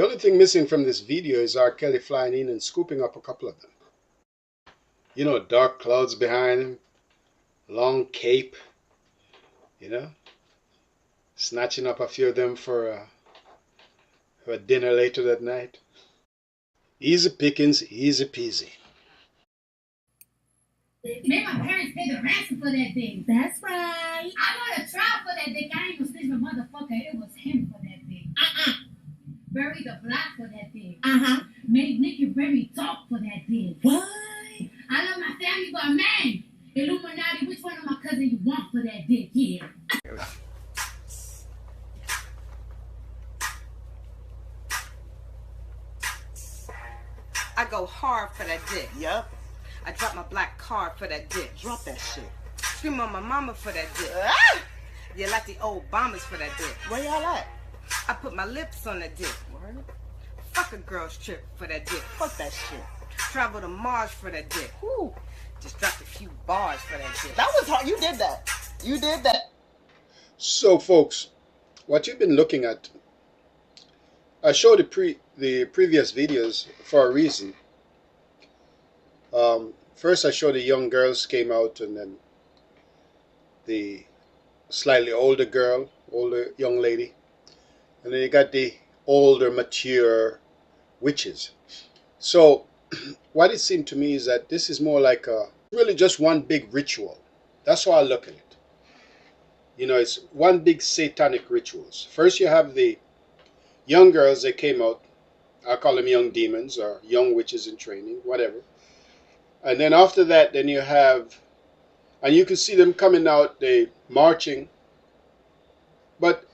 The only thing missing from this video is R. Kelly flying in and scooping up a couple of them. You know, dark clouds behind him, long cape, you know, snatching up a few of them for dinner later that night. Easy pickings, easy peasy. Made my parents pay the ransom for that thing. That's right. I went to trial for that thing. I ain't gonna snitch my motherfucker. It was him for that thing. Buried the block for that thing. Made Nicky Berry talk for that thing. What? I love my family, but man, Illuminati, which one of my cousins you want for that dick? Yeah. I go hard for that dick. Yup. I drop my black card for that dick. Drop that shit. Scream on my mama for that dick. Yeah, like the old bombers for that dick. Where y'all at? I put my lips on that dick. Word? Fuck a girl's trip for that dick. Fuck that shit. Travel to Mars for that dick. Woo. Just dropped a few bars for that dick. That was hard. You did that. You did that. So, folks, what you've been looking at, I showed the previous videos for a reason. First, I showed the young girls came out, and then the slightly older girl, older young lady, and then you got the older, mature witches. So, what it seemed to me is that this is more like really just one big ritual. That's how I look at it. You know, it's one big satanic rituals. First, you have the young girls that came out. I call them young demons or young witches in training, whatever. And then after that, then you have, and you can see them coming out, they marching. But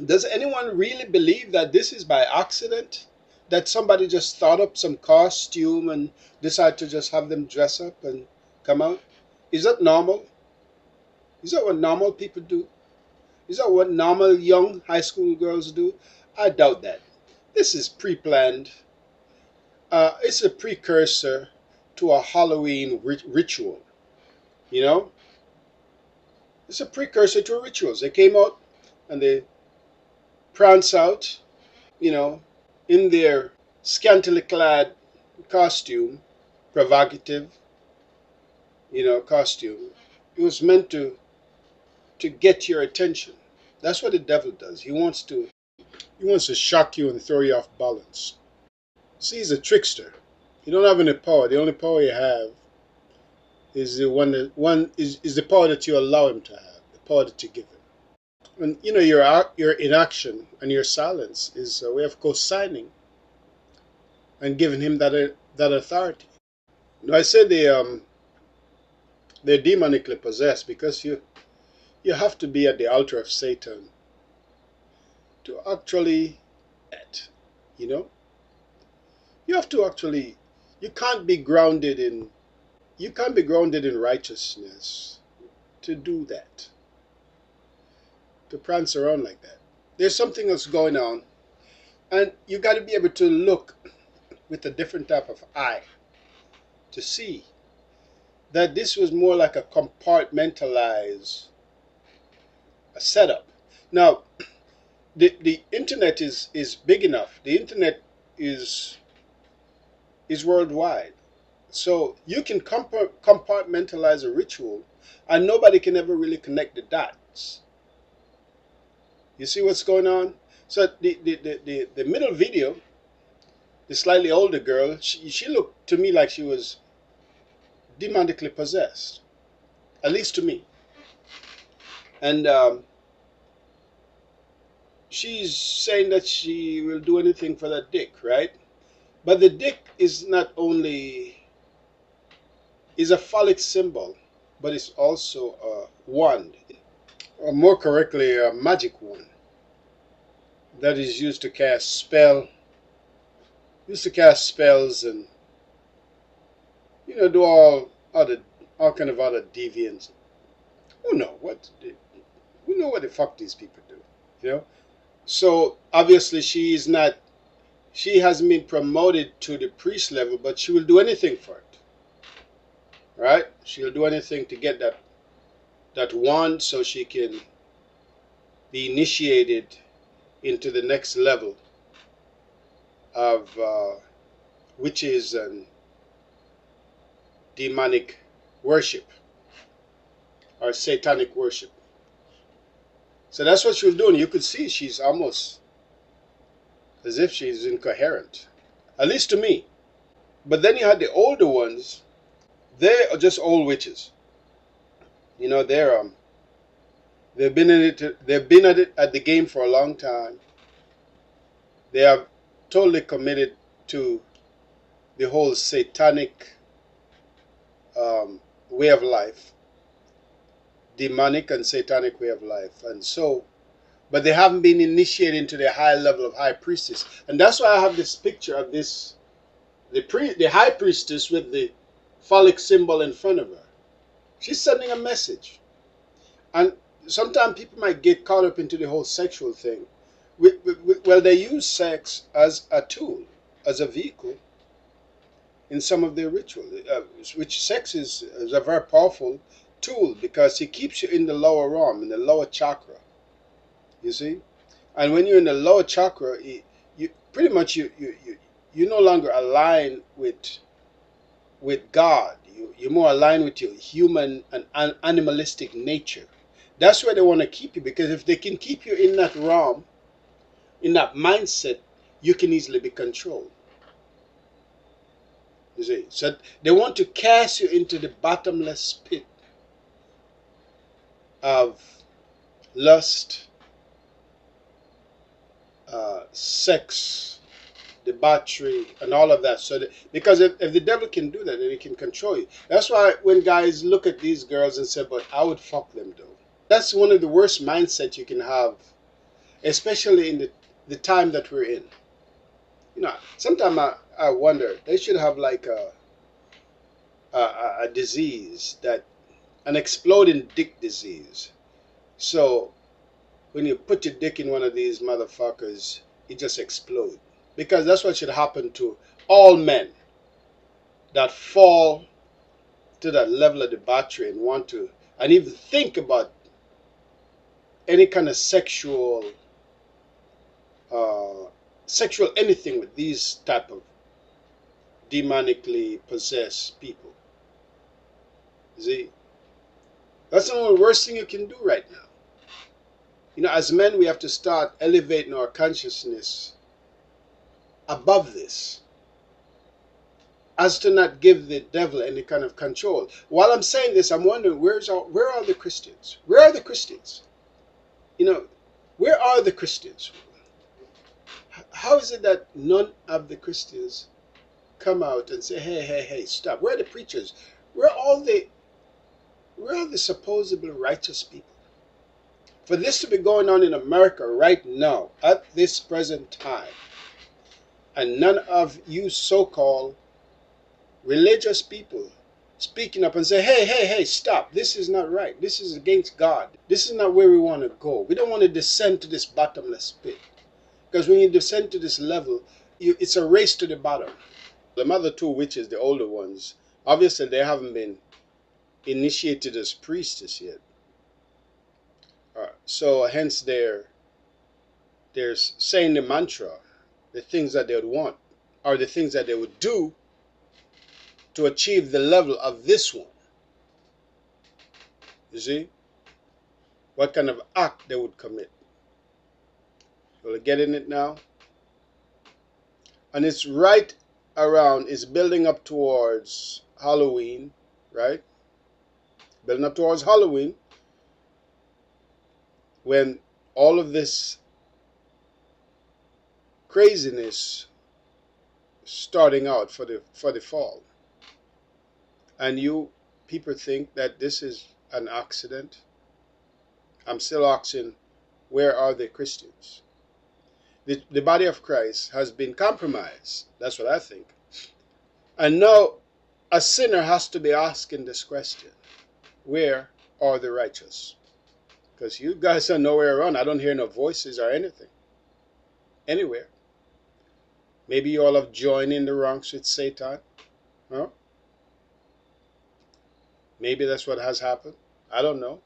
does anyone really believe that this is by accident? That somebody just thought up some costume and decided to just have them dress up and come out? Is that normal? Is that what normal people do? Is that what normal young high school girls do? I doubt that. This is pre-planned. It's a precursor to a Halloween ritual. You know? It's a precursor to rituals. They came out and they prance out, you know, in their scantily clad costume, provocative, you know, costume. It was meant to get your attention. That's what the devil does. He wants to shock you and throw you off balance. See, he's a trickster. You don't have any power. The only power you have is the power that you allow him to have, the power that you give him. And you know, your inaction and your silence is a way of co-signing and giving him that authority. You know, I said they're demonically possessed because you have to be at the altar of Satan to actually, you know, you have to actually, you can't be grounded in righteousness to do that, to prance around like that. There's something else going on, and you got to be able to look with a different type of eye to see that this was more like a compartmentalized setup. Now, the internet is big enough. The internet is worldwide. So you can compartmentalize a ritual and nobody can ever really connect the dots. You see what's going on? So the middle video, the slightly older girl, she looked to me like she was demonically possessed. At least to me. And she's saying that she will do anything for that dick, right? But the dick is not only is a phallic symbol, but it's also a wand, or more correctly, a magic wand that is used to cast spells and, you know, do all kind of other deviants. Who know what the fuck these people do, you know? So obviously she hasn't been promoted to the priest level, but she will do anything for it. Right? She'll do anything to get that wand so she can be initiated into the next level of witches and demonic worship or satanic worship. So that's what she was doing. You could see she's almost as if she's incoherent, at least to me. But then you had the older ones. They are just old witches. You know, they've been in it. They've been at it at the game for a long time. They are totally committed to the whole satanic way of life, demonic and satanic way of life, and so. But they haven't been initiated into the high level of high priestess, and that's why I have this picture of the high priestess with the phallic symbol in front of her. She's sending a message, and sometimes people might get caught up into the whole sexual thing. Well, they use sex as a tool, as a vehicle in some of their ritual, which sex is a very powerful tool because it keeps you in the lower realm, in the lower chakra. You see, and when you're in the lower chakra, you pretty much you no longer align with God. You're more aligned with your human and animalistic nature. That's where they want to keep you, because if they can keep you in that realm, in that mindset, you can easily be controlled. You see, so they want to cast you into the bottomless pit of lust, sex, debauchery, and all of that. So because if the devil can do that, then he can control you. That's why when guys look at these girls and say, but I would fuck them though. That's one of the worst mindsets you can have, especially in the time that we're in. You know, sometimes I wonder, they should have like a disease, an exploding dick disease. So when you put your dick in one of these motherfuckers, it just explodes. Because that's what should happen to all men that fall to that level of debauchery and want to, and even think about any kind of sexual anything with these type of demonically possessed people. See, that's the worst thing you can do right now. You know, as men, we have to start elevating our consciousness above this, as to not give the devil any kind of control. While I'm saying this, I'm wondering, where are the Christians? Where are the Christians? You know, where are the Christians? How is it that none of the Christians come out and say, hey, stop? Where are the preachers? Where are the supposedly righteous people? For this to be going on in America right now, at this present time, and none of you so-called religious people speaking up and say, hey, stop. This is not right. This is against God. This is not where we want to go. We don't want to descend to this bottomless pit. Because when you descend to this level, it's a race to the bottom. The other two witches, the older ones, obviously they haven't been initiated as priestess yet. So hence they're saying the mantra, the things that they would want, or the things that they would do to achieve the level of this one. You see? What kind of act they would commit. You're getting it now? And it's right around, it's building up towards Halloween, right? Building up towards Halloween, when all of this craziness starting out for the fall. And you people think that this is an accident? I'm still asking, where are the Christians? The body of Christ has been compromised. That's what I think. And now a sinner has to be asking this question. Where are the righteous? Because you guys are nowhere around. I don't hear no voices or anything. Anywhere. Maybe you all have joined in the ranks with Satan. Huh? Maybe that's what has happened. I don't know.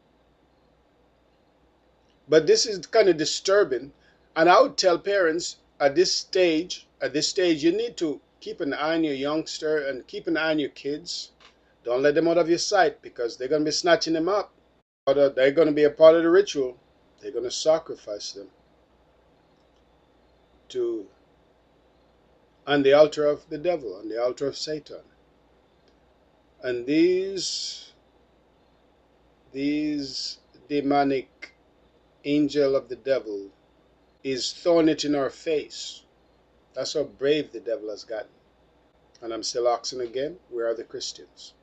But this is kind of disturbing. And I would tell parents at this stage, At this stage, you need to keep an eye on your youngster and keep an eye on your kids. Don't let them out of your sight because they're going to be snatching them up. They're going to be a part of the ritual. They're going to sacrifice them to on the altar of the devil, on the altar of Satan. And these demonic angel of the devil is throwing it in our face. That's how brave the devil has gotten. And I'm still asking again, where are the Christians?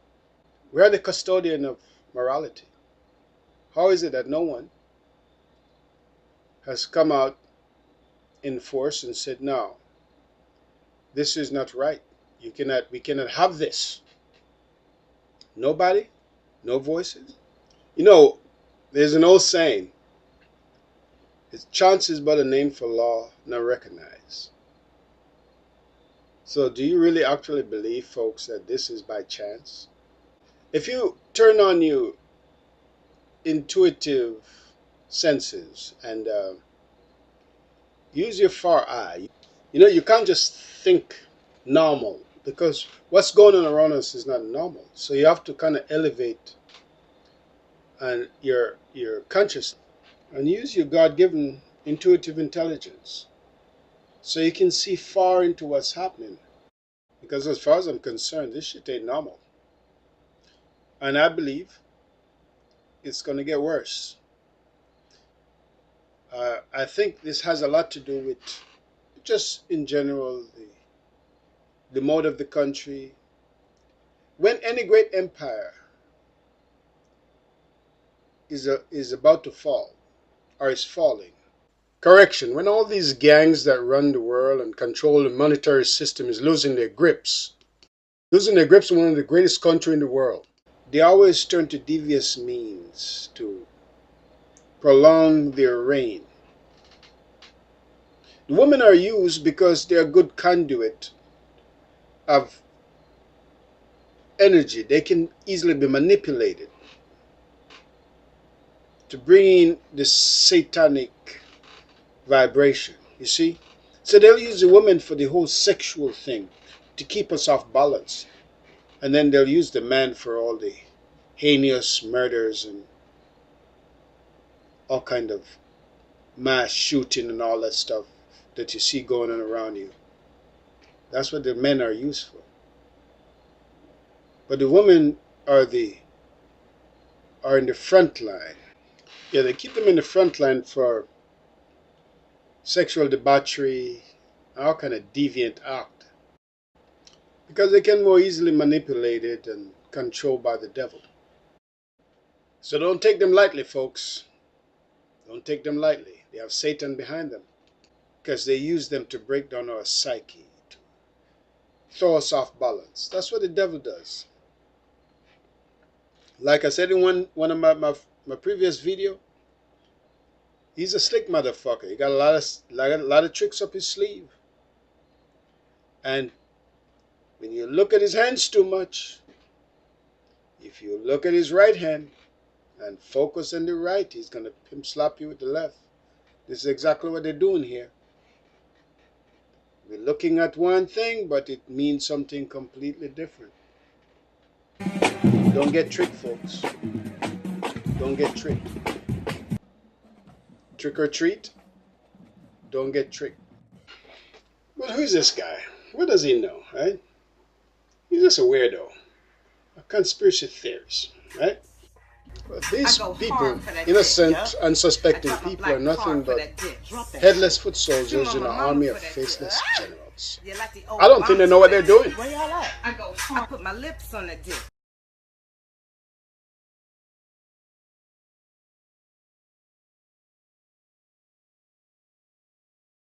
We are the custodian of morality. How is it that no one has come out in force and said, no, this is not right. We cannot have this. Nobody? No voices? You know, there's an old saying, chance is but a name for law not recognized. So do you really actually believe, folks, that this is by chance? If you turn on your intuitive senses and use your far eye, you can't just think normal because what's going on around us is not normal. So you have to kind of elevate and your consciousness and use your God-given intuitive intelligence so you can see far into what's happening. Because as far as I'm concerned, this shit ain't normal. And I believe it's going to get worse. I think this has a lot to do with just in general the mode of the country. When any great empire is about to fall or is falling, correction, when all these gangs that run the world and control the monetary system is losing their grips on one of the greatest countries in the world, they always turn to devious means to prolong their reign. The women are used because they're a good conduit of energy. They can easily be manipulated to bring in the satanic vibration, you see? So they'll use the woman for the whole sexual thing to keep us off balance. And then they'll use the man for all the heinous murders and all kind of mass shooting and all that stuff that you see going on around you. That's what the men are used for. But the women are in the front line. Yeah, they keep them in the front line for sexual debauchery, all kind of deviant act. Because they can more easily manipulated and controlled by the devil. So don't take them lightly, folks. Don't take them lightly. They have Satan behind them. Because they use them to break down our psyche, to throw us off balance. That's what the devil does. Like I said in one of my previous video, he's a slick motherfucker. He got a lot of tricks up his sleeve. And when you look at his hands too much, if you look at his right hand and focus on the right, he's going to pimp slap you with the left. This is exactly what they're doing here. We're looking at one thing, but it means something completely different. Don't get tricked, folks. Don't get tricked. Trick or treat. Don't get tricked. But who's this guy? What does he know, right? He's just a weirdo. A conspiracy theorist, right? But these people, innocent, unsuspecting people, are nothing but headless foot soldiers in an army of faceless generals. I don't think they know what they're doing. Where y'all at? I put my lips on the dick.